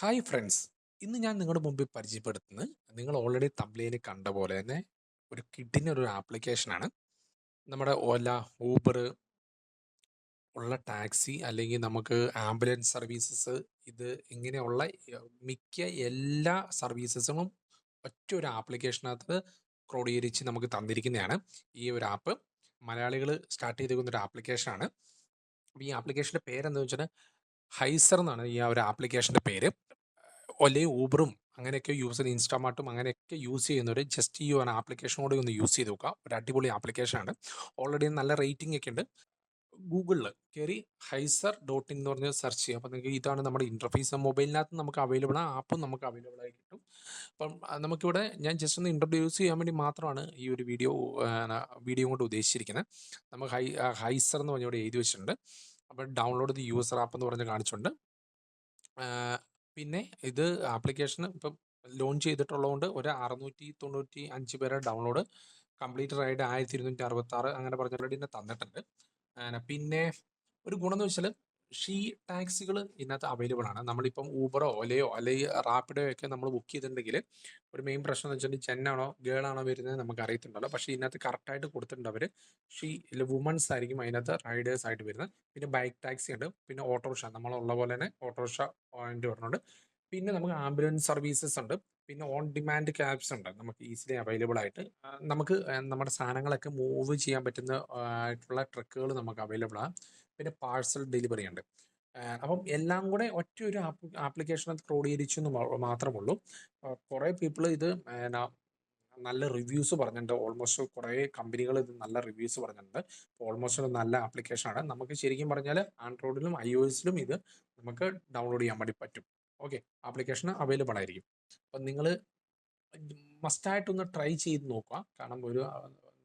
Hi friends. ഇന്ന് ഞാൻ നിങ്ങളുടെ മുമ്പിൽ പരിചയപ്പെടുത്തുന്നത് നിങ്ങൾ ഓൾറെഡി തമ്പ്ലയിൽ കണ്ട പോലെ തന്നെ ഒരു കിഡിനൊരു ആപ്ലിക്കേഷനാണ്. നമ്മുടെ ഓല, ഊബർ ഉള്ള ടാക്സി അല്ലെങ്കിൽ നമുക്ക് ആംബുലൻസ് സർവീസസ് ഇത് ഇങ്ങനെയുള്ള മിക്ക എല്ലാ സർവീസസും ഒറ്റ ഒരു ആപ്ലിക്കേഷനകത്ത് ക്രോഡീകരിച്ച് നമുക്ക് തന്നിരിക്കുന്നതാണ് ഈ ഒരു ആപ്പ്. മലയാളികൾ സ്റ്റാർട്ട് ചെയ്തിരിക്കുന്ന ഒരു ആപ്ലിക്കേഷനാണ്. അപ്പോൾ ഈ ആപ്ലിക്കേഷൻ്റെ പേരെന്താണെന്ന് വെച്ചാൽ ഹൈസർ എന്നാണ് ഈ ഒരു ആപ്ലിക്കേഷൻ്റെ പേര്. ഒലയും ഊബറും അങ്ങനെയൊക്കെ യൂസ് ചെയ്ത് ഇൻസ്റ്റാമാർട്ടും അങ്ങനെയൊക്കെ യൂസ് ചെയ്യുന്നവർ ജസ്റ്റ് ഈ ഒരു ആപ്ലിക്കേഷൻ കൂടി ഒന്ന് യൂസ് ചെയ്ത് നോക്കുക. ഒരു അടിപൊളി ആപ്ലിക്കേഷനാണ്. ഓൾറെഡി നല്ല റേറ്റിംഗ് ഒക്കെ ഉണ്ട്. ഗൂഗിളിൽ കയറി ഹൈസർ ഡോട്ട് ഇൻ എന്ന് പറഞ്ഞ് സെർച്ച് ചെയ്യുക. അപ്പോൾ നിങ്ങൾക്ക് ഇതാണ് നമ്മുടെ ഇൻ്റർഫേസ്. മൊബൈലിനകത്ത് നമുക്ക് അവൈലബിൾ ആണ്, ആപ്പും നമുക്ക് അവൈലബിൾ ആയി കിട്ടും. അപ്പം നമുക്കിവിടെ ഞാൻ ജസ്റ്റ് ഒന്ന് ഇൻട്രൊഡ്യൂസ് ചെയ്യാൻ വേണ്ടി മാത്രമാണ് ഈ ഒരു വീഡിയോ കൊണ്ട് ഉദ്ദേശിച്ചിരിക്കുന്നത്. നമുക്ക് ഹൈസർ എന്ന് പറഞ്ഞ് ഇവിടെ എഴുതി വെച്ചിട്ടുണ്ട്. അപ്പോൾ ഡൗൺലോഡ് ദി യൂസർ ആപ്പ് എന്ന് പറഞ്ഞ് കാണിച്ചിട്ടുണ്ട്. പിന്നെ ഇത് ആപ്ലിക്കേഷൻ ഇപ്പം ലോഞ്ച് ചെയ്തിട്ടുള്ളതുകൊണ്ട് ഒരു 695 പേരെ ഡൗൺലോഡ്, കംപ്ലീറ്റ് റൈഡ് 1266 അങ്ങനെ പറഞ്ഞ ഓൾറെഡി തന്നെ തന്നിട്ടുണ്ട്. പിന്നെ ഒരു ഗുണം എന്ന് വെച്ചാൽ ടാക്സികൾ ഇതിനകത്ത് അവൈലബിൾ ആണ്. നമ്മളിപ്പം ഊബറോ ഒലയോ അല്ലെങ്കിൽ റാപ്പിഡോ ഒക്കെ നമ്മൾ ബുക്ക് ചെയ്തിട്ടുണ്ടെങ്കിൽ ഒരു മെയിൻ പ്രശ്നം എന്ന് വെച്ചാൽ ജെന്നാണോ ഗേളാണോ വരുന്നത് നമുക്ക് അറിയത്തുണ്ടല്ലോ. പക്ഷേ ഇതിനകത്ത് കറക്റ്റായിട്ട് കൊടുത്തിട്ടുണ്ട് അവർ. വുമൺസ് ആയിരിക്കും അതിനകത്ത് റൈഡേഴ്സ് ആയിട്ട് വരുന്നത്. പിന്നെ ബൈക്ക് ടാക്സി ഉണ്ട്, പിന്നെ ഓട്ടോറിക്ഷ നമ്മളുള്ള പോലെ തന്നെ ഓട്ടോറിക്ഷ പോയിന്റ് പറഞ്ഞുണ്ട്. പിന്നെ നമുക്ക് ആംബുലൻസ് സർവീസസ് ഉണ്ട്. പിന്നെ ഓൺ ഡിമാൻഡ് ക്യാബ്സ് ഉണ്ട് നമുക്ക് ഈസിലി അവൈലബിൾ ആയിട്ട്. നമുക്ക് നമ്മുടെ സാധനങ്ങളൊക്കെ മൂവ് ചെയ്യാൻ പറ്റുന്ന ആയിട്ടുള്ള ട്രക്കുകൾ നമുക്ക് അവൈലബിൾ ആണ്. പിന്നെ പാഴ്സൽ ഡെലിവറി ഉണ്ട്. അപ്പം എല്ലാം കൂടെ ഒറ്റ ഒരു ആപ്ലിക്കേഷനകത്ത് ക്രോഡീകരിച്ചു എന്ന് മാത്രമുള്ളൂ. കുറേ പീപ്പിൾ ഇത് നല്ല റിവ്യൂസ് പറഞ്ഞിട്ടുണ്ട്. ഓൾമോസ്റ്റ് കുറേ കമ്പനികൾ ഇത് നല്ല റിവ്യൂസ് പറഞ്ഞിട്ടുണ്ട്. ഓൾമോസ്റ്റ് ഒരു നല്ല ആപ്ലിക്കേഷനാണ്. നമുക്ക് ശരിക്കും പറഞ്ഞാൽ ആൻഡ്രോയിഡിലും iOS-ലും ഇത് നമുക്ക് ഡൗൺലോഡ് ചെയ്യാൻ വേണ്ടി പറ്റും. ഓക്കെ, ആപ്ലിക്കേഷൻ അവൈലബിൾ ആയിരിക്കും. അപ്പം നിങ്ങൾ മസ്റ്റായിട്ടൊന്ന് ട്രൈ ചെയ്ത് നോക്കുക. കാരണം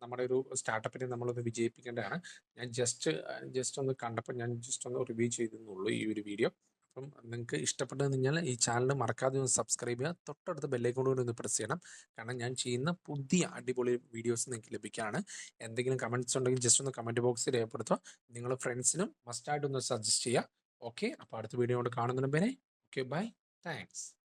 നമ്മുടെ ഒരു സ്റ്റാർട്ടപ്പിനെ നമ്മളൊന്ന് വിജയിപ്പിക്കേണ്ടതാണ്. ഞാൻ ജസ്റ്റ് ഒന്ന് കണ്ടപ്പോൾ ഞാൻ ജസ്റ്റ് ഒന്ന് റിവ്യൂ ചെയ്തെന്നുള്ളൂ ഈ ഒരു വീഡിയോ. അപ്പം നിങ്ങൾക്ക് ഇഷ്ടപ്പെട്ടതെന്ന് കഴിഞ്ഞാൽ ഈ ചാനൽ മറക്കാതെ ഒന്ന് സബ്സ്ക്രൈബ് ചെയ്യുക. തൊട്ടടുത്ത് ബെല്ലൈക്കൺ കൂടി ഒന്ന് പ്രസ് ചെയ്യണം. കാരണം ഞാൻ ചെയ്യുന്ന പുതിയ അടിപൊളി വീഡിയോസ് നിങ്ങൾക്ക് ലഭിക്കുകയാണ്. എന്തെങ്കിലും കമൻറ്റ്സ് ഉണ്ടെങ്കിൽ ജസ്റ്റ് ഒന്ന് കമൻറ്റ് ബോക്സിൽ രേഖപ്പെടുത്തുക. നിങ്ങൾ ഫ്രണ്ട്സിനും മസ്റ്റായിട്ടൊന്ന് സജസ്റ്റ് ചെയ്യുക. ഓക്കെ, അപ്പോൾ അടുത്ത വീഡിയോ കൊണ്ട് കാണുന്നതിന് പേരെ ഓക്കെ, ബൈ, താങ്ക്സ്.